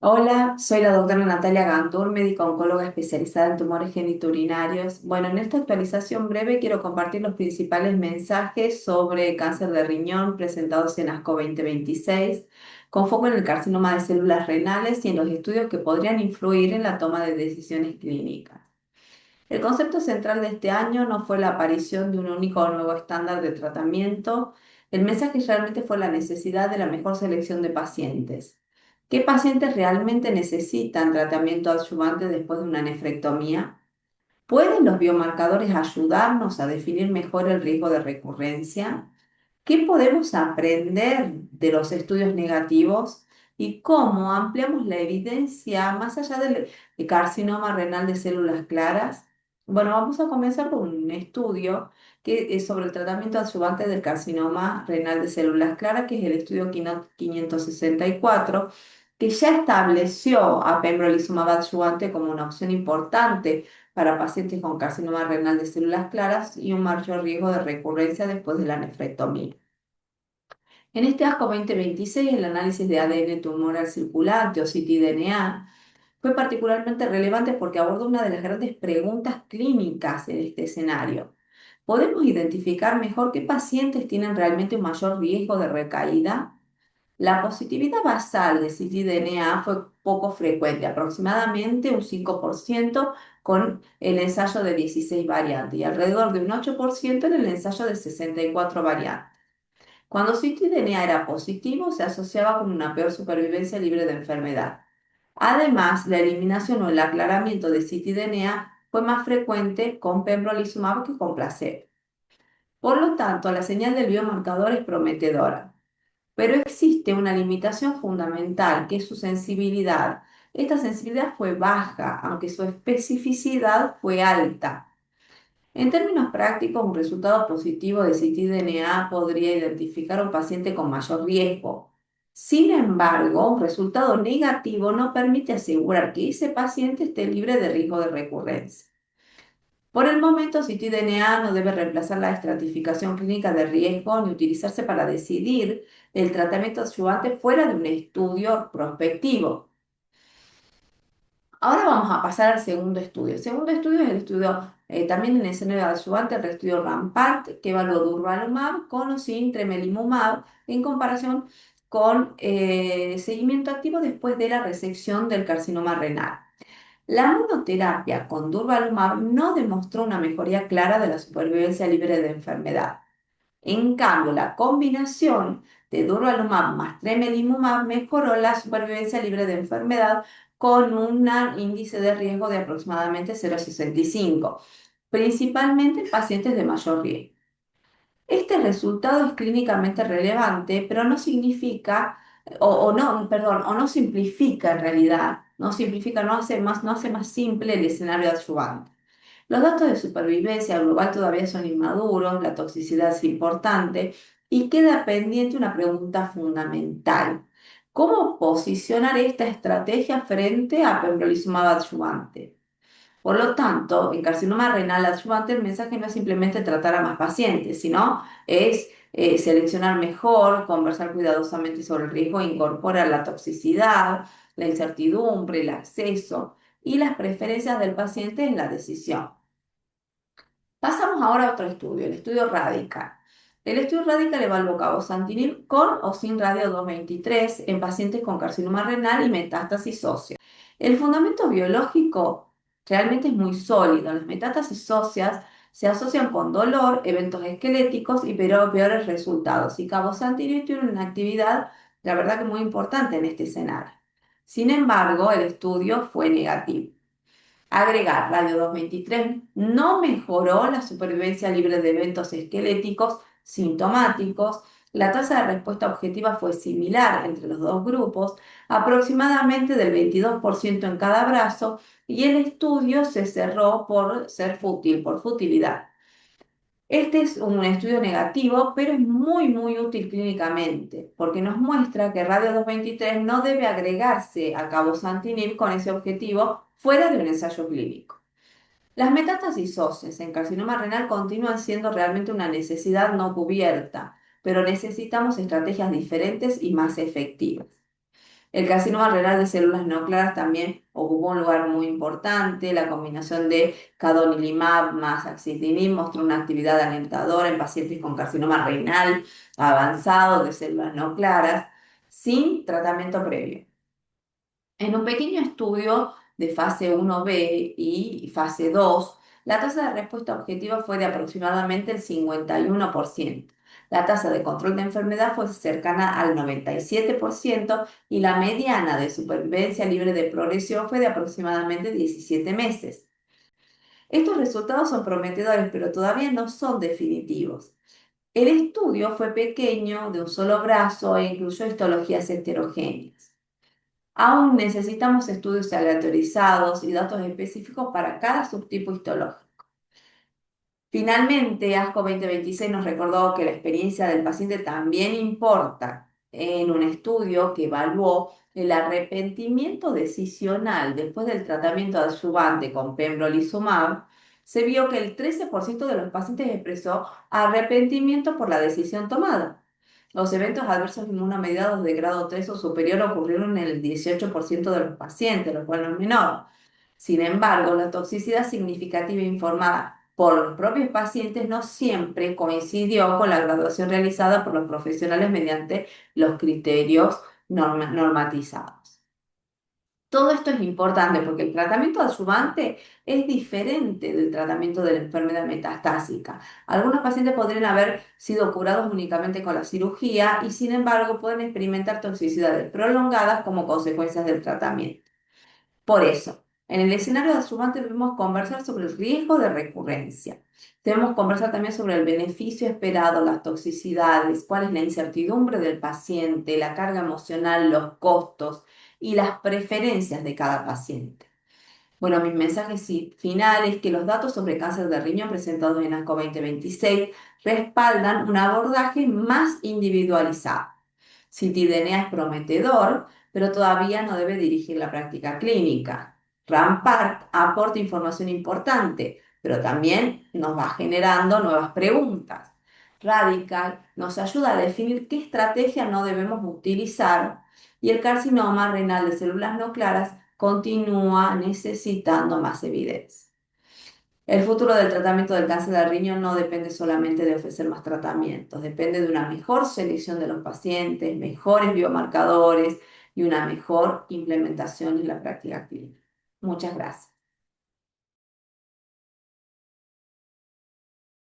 Hola, soy la doctora Natalia Gantur, médica oncóloga especializada en tumores geniturinarios. Bueno, en esta actualización breve quiero compartir los principales mensajes sobre cáncer de riñón presentados en ASCO 2026, con foco en el carcinoma de células renales y en los estudios que podrían influir en la toma de decisiones clínicas. El concepto central de este año no fue la aparición de un único nuevo estándar de tratamiento. El mensaje realmente fue la necesidad de la mejor selección de pacientes. ¿Qué pacientes realmente necesitan tratamiento adyuvante después de una nefrectomía? ¿Pueden los biomarcadores ayudarnos a definir mejor el riesgo de recurrencia? ¿Qué podemos aprender de los estudios negativos y cómo ampliamos la evidencia más allá del carcinoma renal de células claras? Bueno, vamos a comenzar con un estudio que es sobre el tratamiento adyuvante del carcinoma renal de células claras, que es el estudio Keynote 564, que ya estableció a pembrolizumab adyuvante como una opción importante para pacientes con carcinoma renal de células claras y un mayor riesgo de recurrencia después de la nefrectomía. En este ASCO 2026, el análisis de ADN tumoral circulante o ctDNA fue particularmente relevante porque abordó una de las grandes preguntas clínicas en este escenario. ¿Podemos identificar mejor qué pacientes tienen realmente un mayor riesgo de recaída? La positividad basal de ctDNA fue poco frecuente, aproximadamente un 5% con el ensayo de 16 variantes y alrededor de un 8% en el ensayo de 64 variantes. Cuando ctDNA era positivo, se asociaba con una peor supervivencia libre de enfermedad. Además, la eliminación o el aclaramiento de ctDNA fue más frecuente con pembrolizumab que con placebo. Por lo tanto, la señal del biomarcador es prometedora. Pero existe una limitación fundamental, que es su sensibilidad. Esta sensibilidad fue baja, aunque su especificidad fue alta. En términos prácticos, un resultado positivo de ctDNA podría identificar a un paciente con mayor riesgo. Sin embargo, un resultado negativo no permite asegurar que ese paciente esté libre de riesgo de recurrencia. Por el momento, ctDNA no debe reemplazar la estratificación clínica de riesgo ni utilizarse para decidir el tratamiento adyuvante fuera de un estudio prospectivo. Ahora vamos a pasar al segundo estudio. El segundo estudio es el estudio también en escenario adyuvante, el estudio RAMPART, que evaluó durvalumab con o sin tremelimumab en comparación con seguimiento activo después de la resección del carcinoma renal. La monoterapia con durvalumab no demostró una mejoría clara de la supervivencia libre de enfermedad. En cambio, la combinación de durvalumab más tremelimumab mejoró la supervivencia libre de enfermedad con un índice de riesgo de aproximadamente 0,65, principalmente en pacientes de mayor riesgo. Este resultado es clínicamente relevante, pero no significa, o no, perdón, o no simplifica en realidad, no simplifica, no hace más simple el escenario adyuvante. Los datos de supervivencia global todavía son inmaduros, la toxicidad es importante y queda pendiente una pregunta fundamental. ¿Cómo posicionar esta estrategia frente a pembrolizumab adyuvante? Por lo tanto, en carcinoma renal adyuvante el mensaje no es simplemente tratar a más pacientes, sino es seleccionar mejor, conversar cuidadosamente sobre el riesgo, incorporar la toxicidad, la incertidumbre, el acceso y las preferencias del paciente en la decisión. Pasamos ahora a otro estudio, el estudio Radical. El estudio Radical evaluó cabozantinib con o sin radio 223 en pacientes con carcinoma renal y metástasis ósea. El fundamento biológico realmente es muy sólido. Las metástasis óseas se asocian con dolor, eventos esqueléticos y peores resultados. Y cabozantinib tiene una actividad, la verdad que muy importante en este escenario. Sin embargo, el estudio fue negativo. Agregar radio 223 no mejoró la supervivencia libre de eventos esqueléticos sintomáticos. La tasa de respuesta objetiva fue similar entre los dos grupos, aproximadamente del 22% en cada brazo, y el estudio se cerró por ser fútil, por futilidad. Este es un estudio negativo, pero es muy útil clínicamente, porque nos muestra que radio 223 no debe agregarse a cabozantinib con ese objetivo fuera de un ensayo clínico. Las metástasis óseas en carcinoma renal continúan siendo realmente una necesidad no cubierta, pero necesitamos estrategias diferentes y más efectivas. El carcinoma renal de células no claras también ocupó un lugar muy importante. La combinación de cadonilimab más axitinib mostró una actividad alentadora en pacientes con carcinoma renal avanzado de células no claras sin tratamiento previo. En un pequeño estudio de fase 1b y fase 2, la tasa de respuesta objetiva fue de aproximadamente el 51%. La tasa de control de enfermedad fue cercana al 97% y la mediana de supervivencia libre de progresión fue de aproximadamente 17 meses. Estos resultados son prometedores, pero todavía no son definitivos. El estudio fue pequeño, de un solo brazo e incluyó histologías heterogéneas. Aún necesitamos estudios aleatorizados y datos específicos para cada subtipo histológico. Finalmente, ASCO 2026 nos recordó que la experiencia del paciente también importa. En un estudio que evaluó el arrepentimiento decisional después del tratamiento adyuvante con pembrolizumab, se vio que el 13% de los pacientes expresó arrepentimiento por la decisión tomada. Los eventos adversos inmunomediados de grado 3 o superior ocurrieron en el 18% de los pacientes, lo cual no es menor. Sin embargo, la toxicidad significativa informada por los propios pacientes no siempre coincidió con la graduación realizada por los profesionales mediante los criterios normatizados. Todo esto es importante porque el tratamiento adyuvante es diferente del tratamiento de la enfermedad metastásica. Algunos pacientes podrían haber sido curados únicamente con la cirugía y sin embargo pueden experimentar toxicidades prolongadas como consecuencias del tratamiento. Por eso, en el escenario de adyuvante debemos conversar sobre el riesgo de recurrencia. Debemos conversar también sobre el beneficio esperado, las toxicidades, cuál es la incertidumbre del paciente, la carga emocional, los costos y las preferencias de cada paciente. Bueno, mi mensaje final es que los datos sobre cáncer de riñón presentados en ASCO 2026 respaldan un abordaje más individualizado. Citidena es prometedor, pero todavía no debe dirigir la práctica clínica. Rampart aporta información importante, pero también nos va generando nuevas preguntas. Radical nos ayuda a definir qué estrategia no debemos utilizar y el carcinoma renal de células no claras continúa necesitando más evidencia. El futuro del tratamiento del cáncer de riñón no depende solamente de ofrecer más tratamientos, depende de una mejor selección de los pacientes, mejores biomarcadores y una mejor implementación en la práctica clínica. Muchas gracias.